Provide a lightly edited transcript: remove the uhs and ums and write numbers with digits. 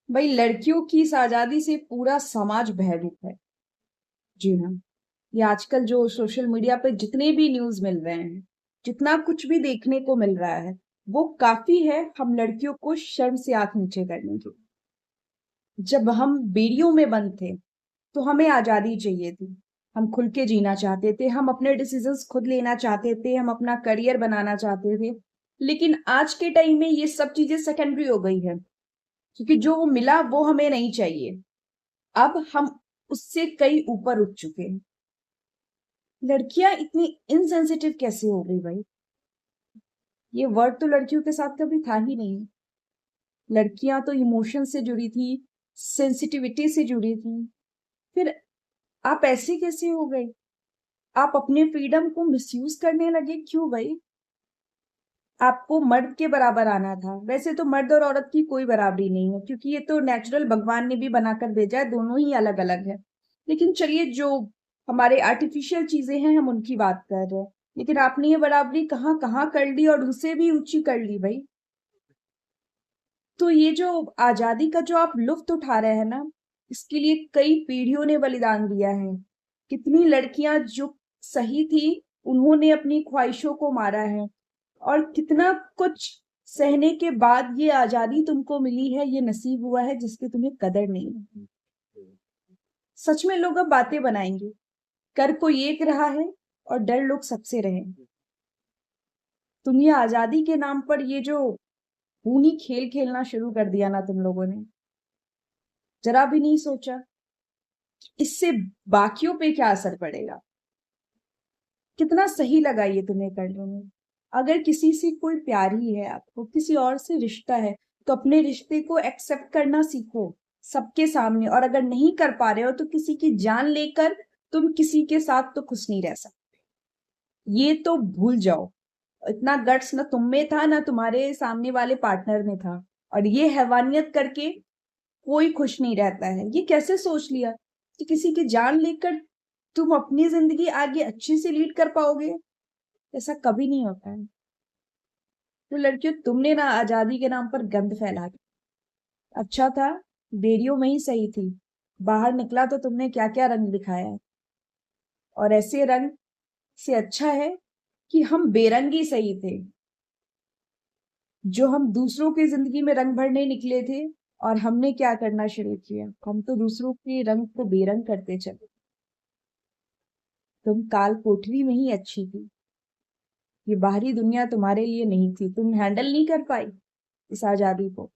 भाई लड़कियों की इस आजादी से पूरा समाज भयभीत है। जी हाँ। ये आजकल जो सोशल मीडिया पे जितने भी न्यूज मिल रहे हैं, जितना कुछ भी देखने को मिल रहा है, वो काफी है हम लड़कियों को शर्म से आंख नीचे करने की। जब हम बेड़ियों में बंद थे तो हमें आजादी चाहिए थी। हम खुल के जीना चाहते थे, हम अपने डिसीजंस खुद लेना चाहते थे, हम अपना करियर बनाना चाहते थे। लेकिन आज के टाइम में ये सब चीजें सेकेंडरी हो गई है, क्योंकि जो मिला वो हमें नहीं चाहिए। अब हम उससे कई ऊपर उठ चुके हैं। लड़कियां इतनी इनसेंसिटिव कैसे हो गई भाई? ये वर्ड तो लड़कियों के साथ कभी था ही नहीं। लड़कियां तो इमोशन से जुड़ी थी, सेंसिटिविटी से जुड़ी थी। फिर आप ऐसे कैसे हो गए? आप अपने फ्रीडम को मिसयूज करने लगे, क्यों भाई? आपको मर्द के बराबर आना था। वैसे तो मर्द और औरत की कोई बराबरी नहीं है, क्योंकि ये तो नेचुरल भगवान ने भी बनाकर भेजा है, दोनों ही अलग अलग है। लेकिन चलिए, जो हमारे आर्टिफिशियल चीजें हैं हम उनकी बात कर रहे हैं। लेकिन आपने ये बराबरी कहाँ कहाँ कर ली, और उनसे भी ऊंची कर ली भाई। तो ये जो आजादी का जो आप लुत्फ उठा रहे हैं ना, इसके लिए कई पीढ़ियों ने बलिदान दिया है। कितनी लड़कियां जो सही थी, उन्होंने अपनी ख्वाहिशों को मारा है। और कितना कुछ सहने के बाद ये आजादी तुमको मिली है, ये नसीब हुआ है जिसकी तुम्हें कदर नहीं है। सच में लोग अब बातें बनाएंगे। कर कोई एक रहा है और डर लोग सबसे रहे। तुम ये आजादी के नाम पर ये जो खूनी खेल खेलना शुरू कर दिया ना तुम लोगों ने, जरा भी नहीं सोचा इससे बाकियों पे क्या असर पड़ेगा। कितना सही लगा ये तुम्हें करने में। अगर किसी से कोई प्यार ही है, आपको किसी और से रिश्ता है, तो अपने रिश्ते को एक्सेप्ट करना सीखो सबके सामने। और अगर नहीं कर पा रहे हो तो किसी की जान लेकर तुम किसी के साथ तो खुश नहीं रह सकते, ये तो भूल जाओ। इतना गट्स ना तुम में था ना तुम्हारे सामने वाले पार्टनर में था। और ये हैवानियत करके कोई खुश नहीं रहता है। ये कैसे सोच लिया कि किसी की जान लेकर तुम अपनी जिंदगी आगे अच्छे से लीड कर पाओगे? ऐसा कभी नहीं होता है। तो लड़कियों, तुमने ना आजादी के नाम पर गंद फैला दी। अच्छा था बेरियो में ही सही थी, बाहर निकला तो तुमने क्या क्या रंग दिखाया है। और ऐसे रंग से अच्छा है कि हम बेरंगी सही थे। जो हम दूसरों की जिंदगी में रंग भरने निकले थे, और हमने क्या करना शुरू किया, हम तो दूसरों के रंग को बेरंग करते चले। तुम काल कोठरी में ही अच्छी थी। ये बाहरी दुनिया तुम्हारे लिए नहीं थी, तुम हैंडल नहीं कर पाई इस आजादी को।